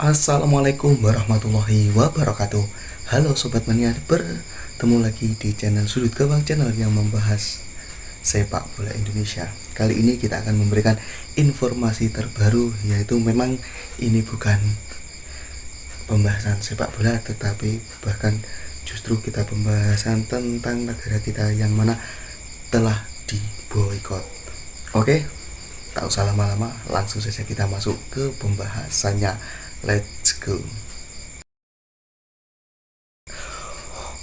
Assalamualaikum warahmatullahi wabarakatuh. Halo Sobat Mania, bertemu lagi di channel Sudut Gawang, channel yang membahas sepak bola Indonesia. Kali ini kita akan memberikan informasi terbaru, yaitu memang ini bukan pembahasan sepak bola, tetapi bahkan justru kita pembahasan tentang negara kita yang mana telah diboikot. Oke, tak usah lama-lama, langsung saja kita masuk ke pembahasannya. Let's go.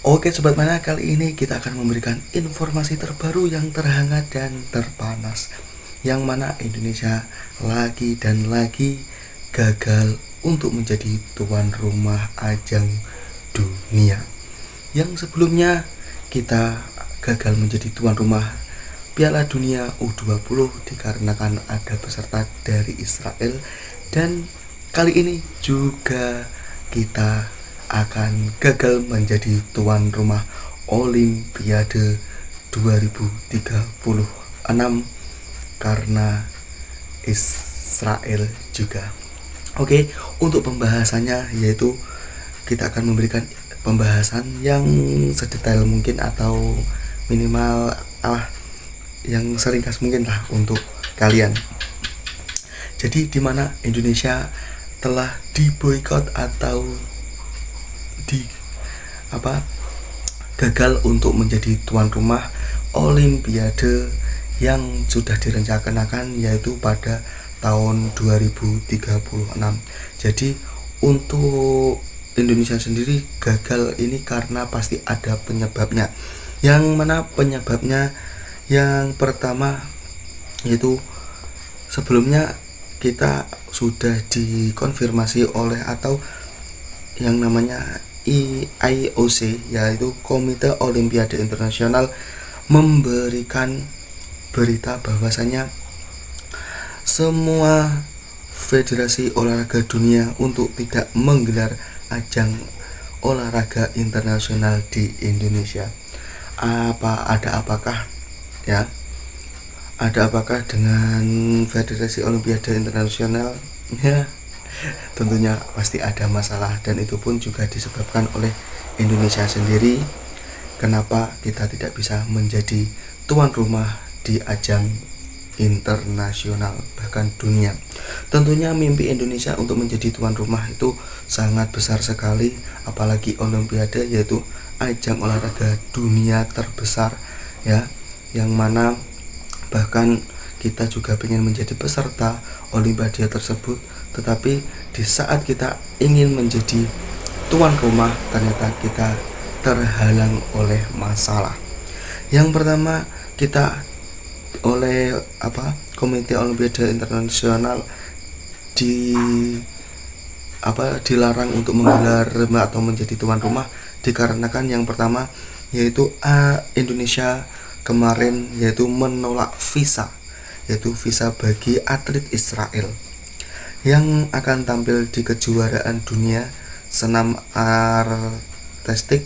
Oke Sobat Mana, kali ini kita akan memberikan informasi terbaru yang terhangat dan terpanas, yang mana Indonesia lagi dan lagi gagal untuk menjadi tuan rumah ajang dunia. Yang sebelumnya kita gagal menjadi tuan rumah Piala Dunia U20 dikarenakan ada peserta dari Israel, dan kali ini juga kita akan gagal menjadi tuan rumah Olimpiade 2036 karena Israel juga. Oke, untuk pembahasannya yaitu kita akan memberikan pembahasan yang sedetail mungkin atau minimal yang seringkas mungkin lah untuk kalian. Jadi di mana Indonesia telah diboikot atau gagal untuk menjadi tuan rumah Olimpiade yang sudah direncanakan yaitu pada tahun 2036. Jadi untuk Indonesia sendiri gagal ini karena pasti ada penyebabnya. Yang mana penyebabnya? Yang pertama yaitu sebelumnya kita sudah dikonfirmasi oleh atau yang namanya IOC, yaitu Komite Olimpiade Internasional, memberikan berita bahwasanya semua federasi olahraga dunia untuk tidak menggelar ajang olahraga internasional di Indonesia. Ada apakah dengan Federasi Olimpiade Internasional? Ya, tentunya pasti ada masalah, dan itu pun juga disebabkan oleh Indonesia sendiri. Kenapa kita tidak bisa menjadi tuan rumah di ajang internasional bahkan dunia? Tentunya mimpi Indonesia untuk menjadi tuan rumah itu sangat besar sekali, apalagi Olimpiade yaitu ajang olahraga dunia terbesar ya, yang mana bahkan kita juga ingin menjadi peserta Olimpiade tersebut. Tetapi di saat kita ingin menjadi tuan rumah, ternyata kita terhalang oleh masalah. Yang pertama, kita oleh Komite Olimpiade Internasional dilarang untuk menggelar atau menjadi tuan rumah dikarenakan yang pertama yaitu Indonesia kemarin yaitu menolak visa bagi atlet Israel yang akan tampil di kejuaraan dunia senam artistik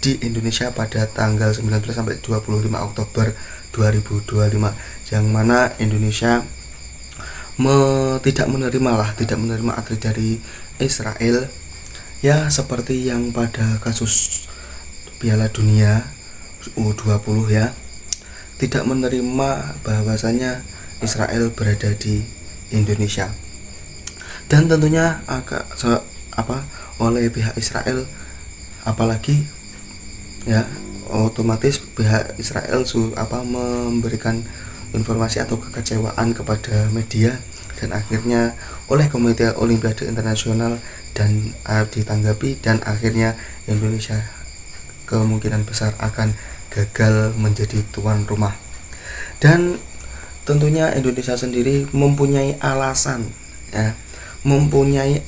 di Indonesia pada tanggal 19 sampai 25 Oktober 2025, yang mana Indonesia tidak menerima atlet dari Israel ya, seperti yang pada kasus Piala Dunia U20 ya, tidak menerima bahwasanya Israel berada di Indonesia. Dan tentunya oleh pihak Israel, apalagi ya, otomatis pihak Israel memberikan informasi atau kekecewaan kepada media, dan akhirnya oleh Komite Olimpiade Internasional dan ditanggapi, dan akhirnya Indonesia kemungkinan besar akan gagal menjadi tuan rumah. Dan tentunya Indonesia sendiri mempunyai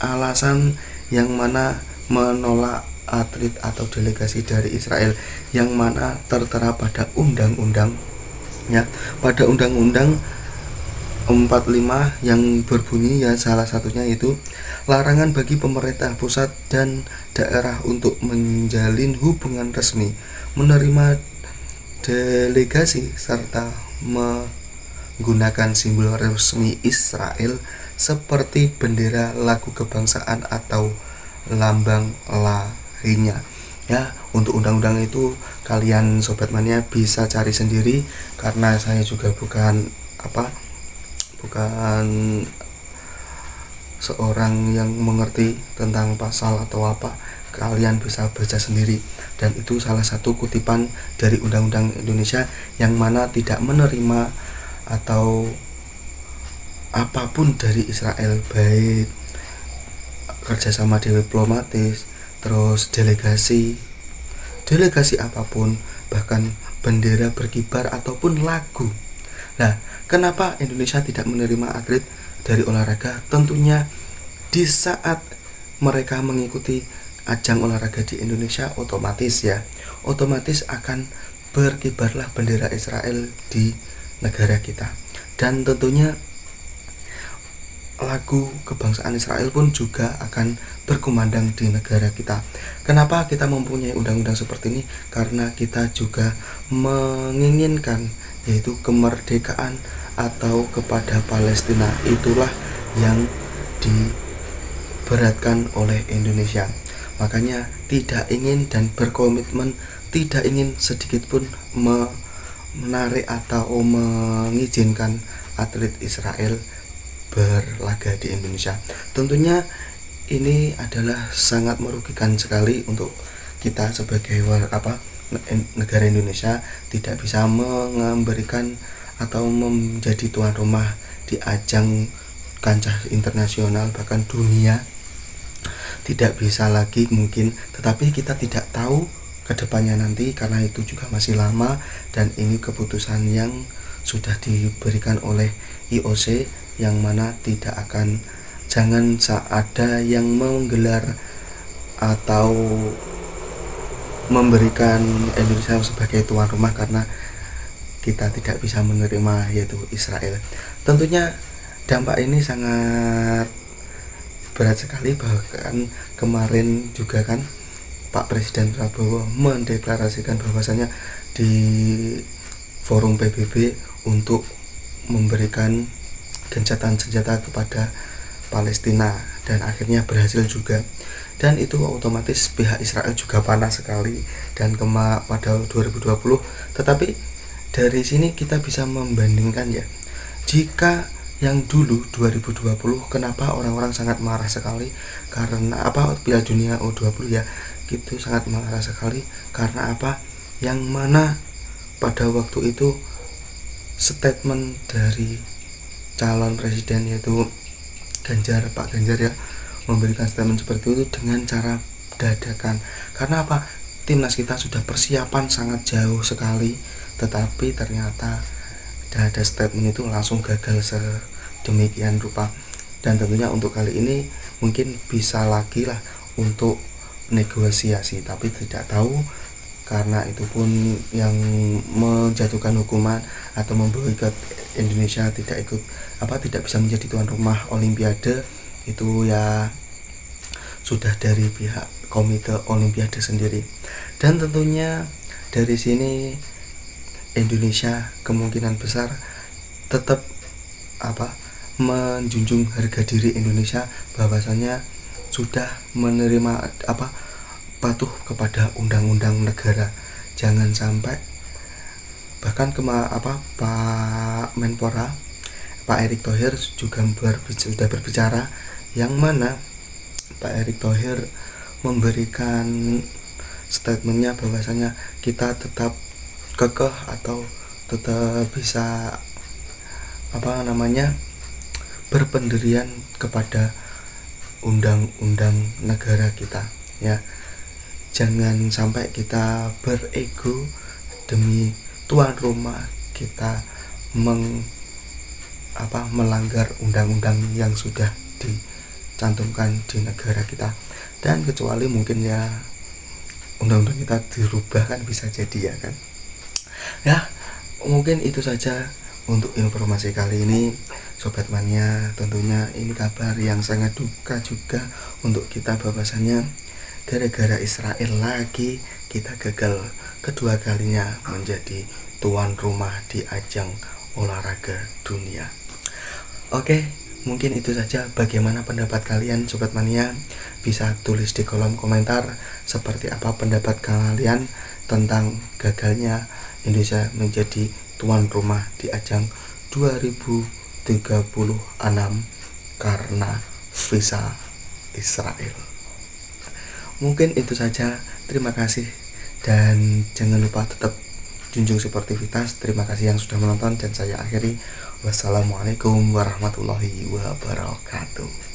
alasan yang mana menolak atlet atau delegasi dari Israel, yang mana tertera pada undang-undang ya, pada undang-undang 45 yang berbunyi ya, salah satunya itu larangan bagi pemerintah pusat dan daerah untuk menjalin hubungan resmi, menerima delegasi serta menggunakan simbol resmi Israel seperti bendera, lagu kebangsaan atau lambang lainnya. Ya, untuk undang-undang itu kalian Sobat Mania bisa cari sendiri, karena saya juga bukan seorang yang mengerti tentang pasal atau apa. Kalian bisa baca sendiri, dan itu salah satu kutipan dari Undang-Undang Indonesia yang mana tidak menerima atau apapun dari Israel, baik kerjasama diplomatis, terus delegasi apapun, bahkan bendera berkibar ataupun lagu. Nah, kenapa Indonesia tidak menerima atlet dari olahraga? Tentunya di saat mereka mengikuti ajang olahraga di Indonesia, otomatis akan berkibarlah bendera Israel di negara kita, dan tentunya lagu kebangsaan Israel pun juga akan berkumandang di negara kita. Kenapa kita mempunyai undang-undang seperti ini? Karena kita juga menginginkan yaitu kemerdekaan atau kepada Palestina. Itulah yang diberatkan oleh Indonesia. Makanya tidak ingin dan berkomitmen tidak ingin sedikit pun menarik atau mengizinkan atlet Israel berlaga di Indonesia. Tentunya ini adalah sangat merugikan sekali untuk kita sebagai negara Indonesia, tidak bisa memberikan atau menjadi tuan rumah di ajang kancah internasional, bahkan dunia tidak bisa lagi mungkin. Tetapi kita tidak tahu kedepannya nanti, karena itu juga masih lama, dan ini keputusan yang sudah diberikan oleh IOC, yang mana tidak akan, jangan ada yang menggelar atau memberikan Indonesia sebagai tuan rumah, karena kita tidak bisa menerima yaitu Israel. Tentunya dampak ini sangat berat sekali. Bahkan kemarin juga kan Pak Presiden Prabowo mendeklarasikan bahwasanya di forum PBB untuk memberikan gencatan senjata kepada Palestina, dan akhirnya berhasil juga. Dan itu otomatis pihak Israel juga panas sekali dan pada 2020. Tetapi dari sini kita bisa membandingkan ya, jika yang dulu 2020 kenapa orang-orang sangat marah sekali, karena Piala Dunia U20 ya, gitu sangat marah sekali karena yang mana pada waktu itu statement dari calon presiden yaitu Pak Ganjar ya, memberikan statement seperti itu dengan cara dadakan. Karena timnas kita sudah persiapan sangat jauh sekali, tetapi ternyata ada statement itu langsung gagal sedemikian rupa. Dan tentunya untuk kali ini mungkin bisa lagi lah untuk negosiasi, tapi tidak tahu, karena itu pun yang menjatuhkan hukuman atau memboikot Indonesia tidak bisa menjadi tuan rumah Olimpiade itu ya sudah dari pihak Komite Olimpiade sendiri. Dan tentunya dari sini Indonesia kemungkinan besar tetap menjunjung harga diri Indonesia, bahwasanya sudah menerima patuh kepada undang-undang negara. Jangan sampai bahkan Pak Menpora Pak Erick Thohir juga sudah berbicara, yang mana Pak Erick Thohir memberikan statementnya bahwasanya kita tetap kekeh atau tetap bisa berpendirian kepada undang-undang negara kita ya. Jangan sampai kita berego demi tuan rumah kita melanggar undang-undang yang sudah dicantumkan di negara kita. Dan kecuali mungkin ya undang-undang kita dirubah, kan bisa jadi ya kan. Ya, mungkin itu saja untuk informasi kali ini Sobat Mania. Tentunya ini kabar yang sangat duka juga untuk kita, bahwasanya gara-gara Israel lagi kita gagal kedua kalinya menjadi tuan rumah di ajang olahraga dunia. Oke, Mungkin itu saja. Bagaimana pendapat kalian Sobat Mania? Bisa tulis di kolom komentar seperti apa pendapat kalian tentang gagalnya Indonesia menjadi tuan rumah di ajang 2036 karena visa Israel. Mungkin itu saja. Terima kasih dan jangan lupa tetap junjung sportivitas. Terima kasih yang sudah menonton dan saya akhiri. Wassalamualaikum warahmatullahi wabarakatuh.